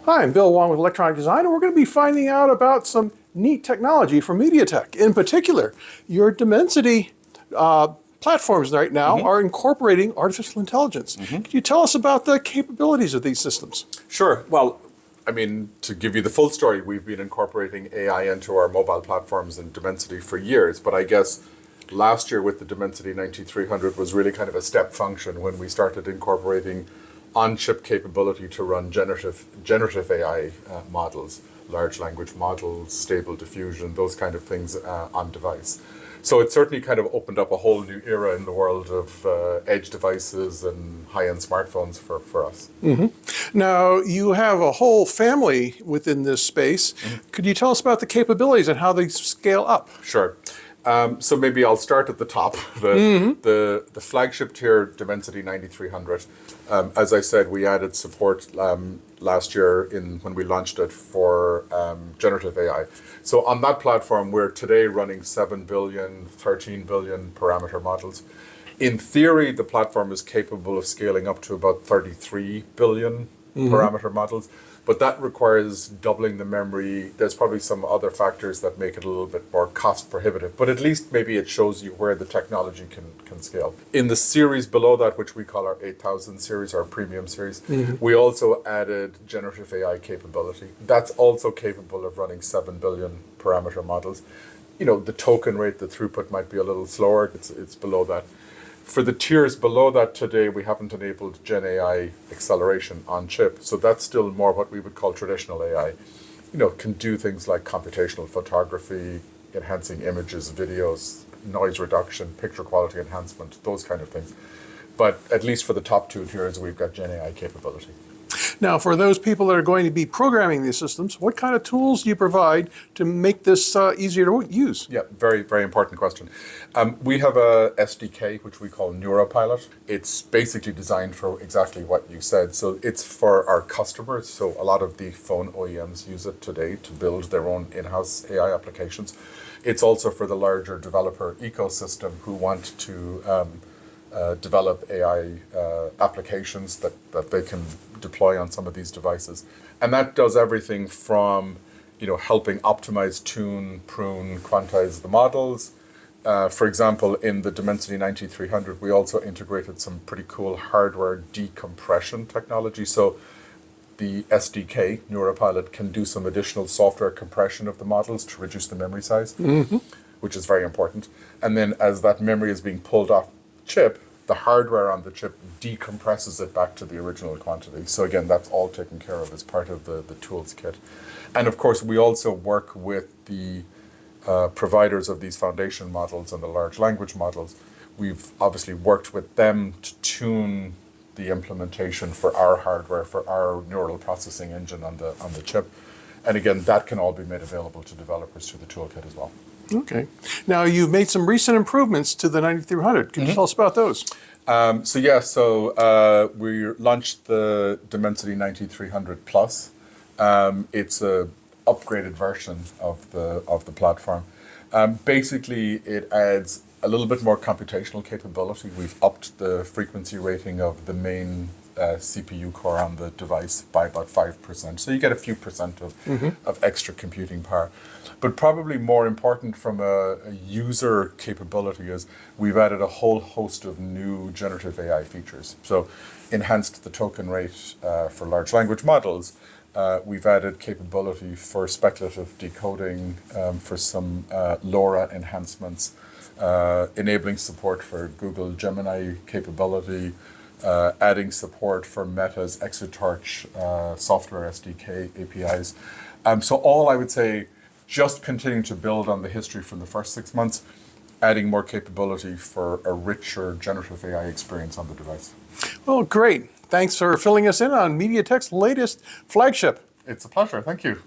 Hi, I'm Bill Wong with Electronic Design, and we're going to be finding out about some neat technology from MediaTek. In particular, your Dimensity platforms right now are incorporating artificial intelligence. Can you tell us about the capabilities of these systems? Sure. Well, I mean, to give you the full story, we've been incorporating AI into our mobile platforms and Dimensity for years. But I guess last year with the Dimensity 9300 was really kind of a step function when we started incorporating on-chip capability to run generative AI models, large language models, stable diffusion, those kind of things on device. So it certainly kind of opened up a whole new era in the world of edge devices and high-end smartphones for us. Now, you have a whole family within this space. Could you tell us about the capabilities and how they scale up? Sure. So maybe I'll start at the top. The flagship tier Dimensity 9300. As I said, we added support last year when we launched it for generative AI. So on that platform, we're today running 7 billion, 13 billion parameter models. In theory, the platform is capable of scaling up to about 33 billion parameter models, but that requires doubling the memory. There's probably some other factors that make it a little bit more cost prohibitive, but at least maybe it shows you where the technology can scale. In the series below that, which we call our 8000 series, our premium series, we also added generative AI capability. That's also capable of running 7 billion parameter models. You know, the token rate, the throughput might be a little slower. It's below that. For the tiers below that today, we haven't enabled Gen AI acceleration on chip. So that's still more what we would call traditional AI. You know, can do things like computational photography, enhancing images, videos, noise reduction, picture quality enhancement, those kind of things. But at least for the top two tiers, we've got Gen AI capability. Now, for those people that are going to be programming these systems, what kind of tools do you provide to make this easier to use? Yeah, very, very important question. We have a SDK, which we call NeuroPilot. It's basically designed for exactly what you said. So it's for our customers. So a lot of the phone OEMs use it today to build their own in-house AI applications. It's also for the larger developer ecosystem who want to develop AI applications that they can deploy on some of these devices. And that does everything from, you know, helping optimize, tune, prune, quantize the models. For example, in the Dimensity 9300, we also integrated some pretty cool hardware decompression technology. So the SDK, NeuroPilot, can do some additional software compression of the models to reduce the memory size, which is very important. And then as that memory is being pulled off chip, the hardware on the chip decompresses it back to the original quantity. So again, that's all taken care of as part of the tools kit. And of course, we also work with the providers of these foundation models and the large language models. We've obviously worked with them to tune the implementation for our hardware, for our neural processing engine on the chip. And again, that can all be made available to developers through the toolkit as well. Okay. Now, you've made some recent improvements to the 9300. Can you tell us about those? We launched the Dimensity 9300 Plus. It's a upgraded version of the platform. Basically, it adds a little bit more computational capability. We've upped the frequency rating of the main CPU core on the device by about 5%. So you get a few percent of extra computing power. But probably more important from a user capability is we've added a whole host of new generative AI features. So enhanced the token rate for large language models. We've added capability for speculative decoding, for some LoRa enhancements, enabling support for Google Gemini capability, adding support for Meta's Exatorch software SDK APIs. So all I would say, just continuing to build on the history from the first 6 months, adding more capability for a richer generative AI experience on the device. Well, great. Thanks for filling us in on MediaTek's latest flagship. It's a pleasure. Thank you.